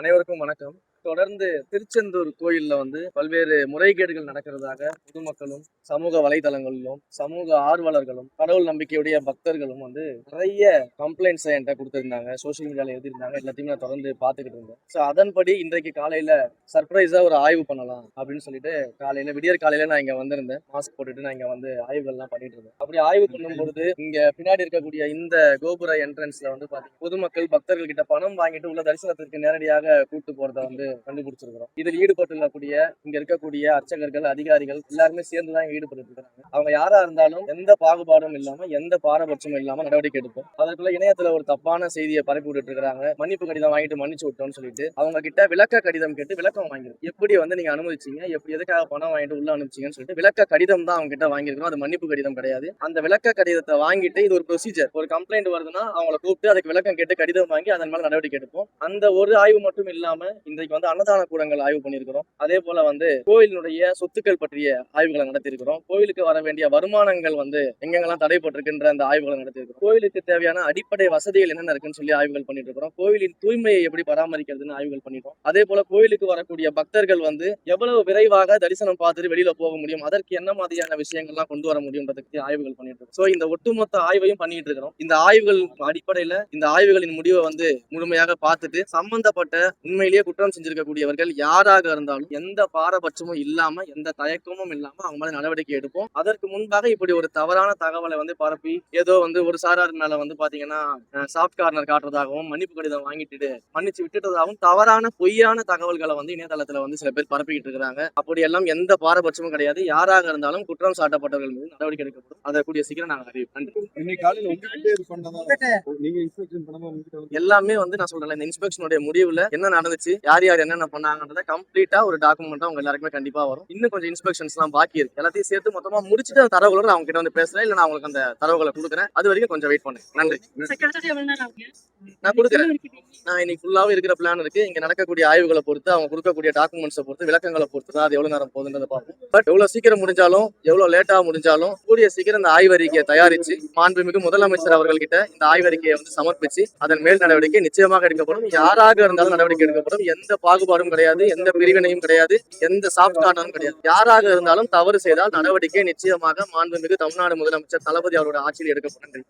அனைவருக்கும் வணக்கம். தொடர்ந்து திருச்செந்தூர் கோயில்ல பல்வேறு முறைகேடுகள் நடக்கிறதாக பொதுமக்களும், சமூக வலைதளங்களிலும், சமூக ஆர்வலர்களும், கடவுள் நம்பிக்கையுடைய பக்தர்களும் நிறைய கம்ப்ளைண்ட்ஸ் என்கிட்ட கொடுத்திருந்தாங்க. சோசியல் மீடியால எழுதியிருந்தாங்க. எல்லாத்தையும் நான் தொடர்ந்து பார்த்துக்கிட்டு இருந்தேன். ஸோ அதன்படி இன்றைக்கு காலையில சர்ப்ரைஸா ஒரு ஆய்வு பண்ணலாம் அப்படின்னு சொல்லிட்டு விடியற் காலையில நான் இங்க வந்திருந்தேன். மாஸ்க் போட்டுட்டு நான் இங்க ஆய்வுகள்லாம் பண்ணிட்டு இருந்தேன். அப்படி ஆய்வு பண்ணும்பொழுது இங்க பின்னாடி இருக்கக்கூடிய இந்த கோபுர என்ட்ரன்ஸ்ல பாத்தீங்கன்னா பொதுமக்கள் பக்தர்கள் கிட்ட பணம் வாங்கிட்டு உள்ள தரிசனத்திற்கு நேரடியாக கூட்டு போறத கண்டுபிடிச்சிருக்கிறோம். இதில் ஈடுபட்டுள்ளக்கூடிய இங்க இருக்கக்கூடிய அர்ச்சகர்கள், அதிகாரிகள் எல்லாருமே சேர்ந்துதான் ஈடுபட்டு இருக்காங்க. அவங்க யாரா இருந்தாலும் எந்த பாகுபாடும் இல்லாம, எந்த பாரபட்சமும் இல்லாம நடவடிக்கை எடுப்போம். அதற்குள்ள இணையத்துல ஒரு தப்பான செய்தியை பரப்பி விட்டுட்டு இருக்காங்க. மன்னிப்பு கடிதம் வாங்கிட்டு மன்னிச்சு விட்டோம்னு சொல்லிட்டு அவங்க கிட்ட விளக்க கடிதம் கேட்டு விளக்கம் வாங்கிடும். எப்படி நீங்க அனுமதிச்சீங்க, எப்படி எதுக்காக பணம் வாங்கிட்டு உள்ள அனுப்பிச்சீங்கன்னு சொல்லிட்டு விளக்க கடிதம் தான் அவங்க கிட்ட வாங்கிருக்கணும். அது மன்னிப்பு கடிதம் கிடையாது. அந்த விளக்க கடிதத்தை வாங்கிட்டு இது ஒரு ப்ரொசீஜர். ஒரு கம்ப்ளைண்ட் வருதுன்னா அவங்களை கூப்பிட்டு அதுக்கு விளக்கம் கேட்டு கடிதம் வாங்கி அதன் மேல நடவடிக்கை எடுப்போம். அந்த ஒரு ஆய்வு மட்டும் இல்லாம இன்றைக்கு அன்னதான கூடங்கள் ஆய்வு பண்ணியிருக்கிறோம். அதே போல கோயிலினுடைய சொத்துக்கள் பற்றிய ஆய்வுகளை நடத்தியிருக்கிறோம். கோயிலுக்கு வர வேண்டிய வருமானங்கள் எங்கெங்கெல்லாம் தடைப்பட்டிருக்கின்ற அந்த ஆய்வுகளை நடத்தியிருக்கிறோம். கோயிலுக்கு தேவையான அடிப்படை வசதிகள் என்னென்ன இருக்குன்னு சொல்லி ஆய்வுகள் பண்ணிட்டு இருக்கிறோம். கோயிலின் தூய்மையை எப்படி பராமரிக்கிறதுன்னு ஆய்வுகள் பண்ணிட்டோம். அதே போல கோயிலுக்கு வரக்கூடிய பக்தர்கள் எவ்வளவு விரைவாக தரிசனம் பார்த்துட்டு வெளியில போக முடியும், அதற்கு என்ன மாதிரியான விஷயங்கள்லாம் கொண்டு வர முடியும்ன்றதுக்கு ஆய்வுகள் பண்ணிட்டு இருக்கோம். சோ இந்த ஒட்டுமொத்த ஆய்வையும் பண்ணிட்டு இருக்கிறோம். இந்த ஆய்வுகள் அடிப்படையில இந்த ஆய்வுகளின் முடிவை முழுமையாக பார்த்துட்டு சம்பந்தப்பட்ட உண்மையிலேயே குற்றம் செஞ்சிருக்கக்கூடியவர்கள் யாராக இருந்தாலும் எந்த பாரபட்சமும் இல்லாம, எந்த தயக்கமும் இல்லாம அவங்க மேல நடவடிக்கை எடுப்போம். அதற்கு முன்பாக இப்படி ஒரு தவறான தகவலை பரப்பி ஏதோ ஒரு சாரார் மேல பாத்தீங்கன்னா சாஃப்ட் கார்னர் காட்டுறதாகவும், மன்னிப்பு கடிதம் வாங்கிட்டு மன்னிச்சு விட்டுட்டதாகவும் தவறான பொய்யான தகவல்களை இணையதளத்துல சில பேர் பரப்பிக்கிட்டு இருக்காங்க. அப்படியெல்லாம் எந்த பாரபட்சமும் கிடையாது. யாராக இருந்தாலும் குற்றம் சாட்டப்பட்டவர்கள் மீது நடவடிக்கை எடுக்கப்படும். அதை கூடிய சீக்கிரம் நாங்கள் அறிவிப்போம். எல்லாமே நான் சொல்றேன், இந்த இன்ஸ்பெக்ஷனுடைய முடிவுல என்ன நடந்துச்சு, யார் யார் என்னென்ன பண்ணாங்கன்றத கம்ப்ளீட்டா ஒரு டாக்குமெண்டா உங்க எல்லாருக்குமே கண்டிப்பா வரும். இன்னும் கொஞ்சம் இன்ஸ்பெக்ஷன்ஸ் எல்லாம் பாக்கி இருக்கு. எல்லாத்தையும் சேர்த்து மொத்தமா முடிச்சுட்டு அந்த தரவுகளோட அவங்க கிட்ட பேசுறேன். இல்ல நான் உங்களுக்கு அந்த தரவுகளை கொடுக்குறேன். அது வரைக்கும் கொஞ்சம் வெயிட் பண்ணுங்க. நன்றி. நான் கொடுக்குறேன். நான் இன்னைக்கு ஃபுல்லாவே இருக்கிற பிளான் இருக்கு. இங்க நடக்கக்கூடிய ஆய்வுகளை பொறுத்து, அவங்க கொடுக்கக்கூடிய டாக்குமெண்ட்ஸை பொறுத்து, விளக்கங்களை பொறுத்து தான் அது எவ்வளவு நேரம் போகுதுன்றதை பார்ப்போம். பட் எவ்வளவு சீக்கிரம் முடிஞ்சாலும், எவ்வளவு லேட்டா முடிஞ்சாலும் கூடிய சீக்கிரம் இந்த ஆய்வறிக்கையை தயாரிச்சு மாண்புமிகு முதலமைச்சர் அவர்கள் கிட்ட இந்த ஆய்வறிக்கையை சமர்ப்பிச்சு அதன் மேல் நடவடிக்கை நிச்சயமாக எடுக்கப்படும். யாராக இருந்தாலும் நடவடிக்கை எடுக்கப்படும். எந்த பாகுபாடும் கிடையாது, எந்த பிரிவினையும் கிடையாது, எந்த சாஃப்ட் கார்னரும் கிடையாது. யாராக இருந்தாலும் தவறு செய்தால் நடவடிக்கை நிச்சயமாக மாண்புமிகு தமிழ்நாடு முதலமைச்சர் தளபதி அவரோட ஆட்சியில் எடுக்கப்படும்.